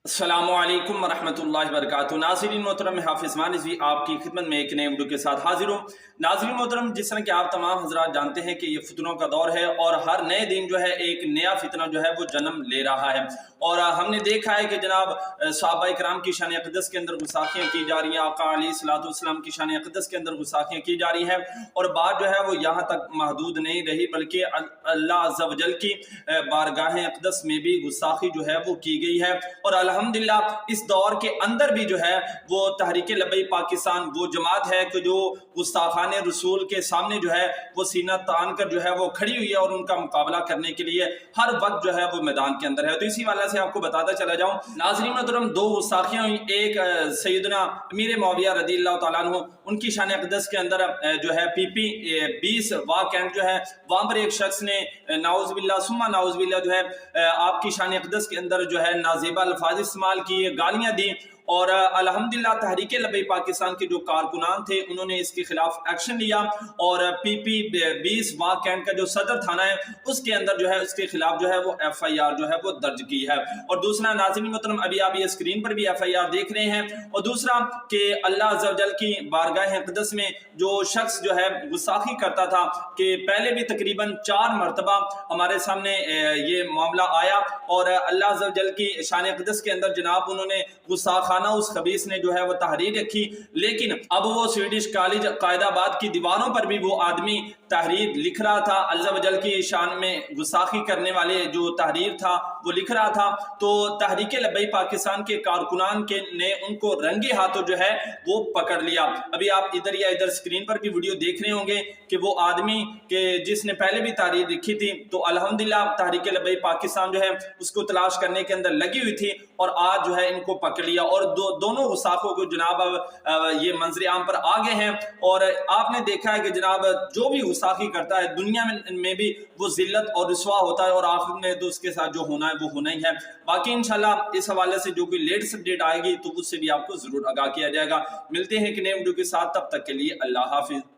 السلام علیکم ورحمۃ اللہ وبرکاتہ۔ ناظرین محترم، میں حافظ زمان رضوی آپ کی خدمت میں ایک نئے ویڈیو کے ساتھ حاضر ہوں۔ ناظرین محترم، جس طرح کہ آپ تمام حضرات جانتے ہیں کہ یہ فتنوں کا دور ہے اور ہر نئے دن جو ہے ایک نیا فتنہ جو ہے وہ جنم لے رہا ہے، اور ہم نے دیکھا ہے کہ جناب صحابہ کرام کی شان اقدس کے اندر گستاخیاں کی جا رہی ہیں، آقا علیہ الصلوۃ والسلام کی شان اقدس کے اندر گستاخیاں کی جا رہی ہیں، اور بات جو ہے وہ یہاں تک محدود نہیں رہی بلکہ اللہ عز و جل کی بارگاہ اقدس میں بھی گستاخی جو ہے وہ کی گئی ہے۔ اور الحمدللہ اس دور کے اندر بھی جو ہے وہ تحریک لبیک پاکستان وہ جماعت ہے کہ جو گستاخان رسول کے سامنے جو ہے وہ سینہ تان کر جو ہے وہ کھڑی ہوئی ہے، اور ان کا مقابلہ کرنے کے لیے ہر وقت جو ہے وہ میدان کے اندر ہے۔ تو اسی والا سے آپ کو بتاتا چلا جاؤں ناظرین محترم، دو گستاخیاں ہوئی، ایک سیدنا امیر معاویہ رضی اللہ تعالیٰ عنہ ان کی شان اقدس کے اندر جو ہے پی 20 واہ کینٹ جو ہے وہاں پر ایک شخص نے نعوذ باللہ ثم نعوذ باللہ جو ہے آپ کی شان اقدس کے اندر جو ہے نازیبہ الفاظ استعمال کیے، گالیاں دی، اور الحمدللہ تحریک لبیک پاکستان کے جو کارکنان تھے انہوں نے اس کے خلاف ایکشن لیا، اور پی 20 واہ کینٹ کا جو صدر تھانہ ہے اس کے اندر جو ہے اس کے خلاف جو ہے وہ FIR جو ہے وہ درج کی ہے۔ اور دوسرا ناظرین محترم، ابھی آپ یہ اسکرین پر بھی FIR دیکھ رہے ہیں، اور دوسرا کہ اللہ عز و جل کی بارگاہ اقدس میں جو شخص جو ہے گستاخی کرتا تھا، کہ پہلے بھی تقریباً 4 مرتبہ ہمارے سامنے یہ معاملہ آیا، اور اللہ عز و جل کی شان اقدس کے اندر جناب انہوں نے گستاخانہ اس خبیث نے جو ہے وہ تحریر رکھی، لیکن اب وہ سویڈش کالج قائد آباد کی دیواروں پر بھی وہ آدمی تحریر لکھ رہا تھا، اللہ عز و جل کی شان میں گستاخی کرنے والے جو تحریر تھا وہ لکھ رہا تھا۔ تو تحریک لبیک پاکستان کے کارکنان کے نے ان کو رنگے ہاتھوں جو ہے وہ پکڑ لیا۔ ابھی آپ ادھر یا ادھر اسکرین پر بھی ویڈیو دیکھ رہے ہوں گے کہ وہ آدمی کہ جس نے پہلے بھی تحریر لکھی تھی، تو الحمدللہ تحریک لبیک پاکستان جو ہے اس کو تلاش کرنے کے اندر لگی ہوئی تھی، اور آج جو ہے ان کو پکڑ لیا، اور دونوں گستاخوں کو جناب یہ منظر عام پر آ گئے ہیں۔ اور آپ نے دیکھا ہے کہ جناب جو بھی گستاخی کرتا ہے دنیا میں بھی وہ ذلت اور رسوا ہوتا ہے، اور آخر میں تو اس کے ساتھ جو ہونا ہے وہ ہونا ہی ہے۔ باقی انشاءاللہ اس حوالے سے جو کوئی لیٹسٹ اپڈیٹ آئے گی تو اس سے بھی آپ کو ضرور آگاہ کیا جائے گا۔ ملتے ہیں ایک نئے ویڈیو کے ساتھ، تب تک کے لیے اللہ حافظ۔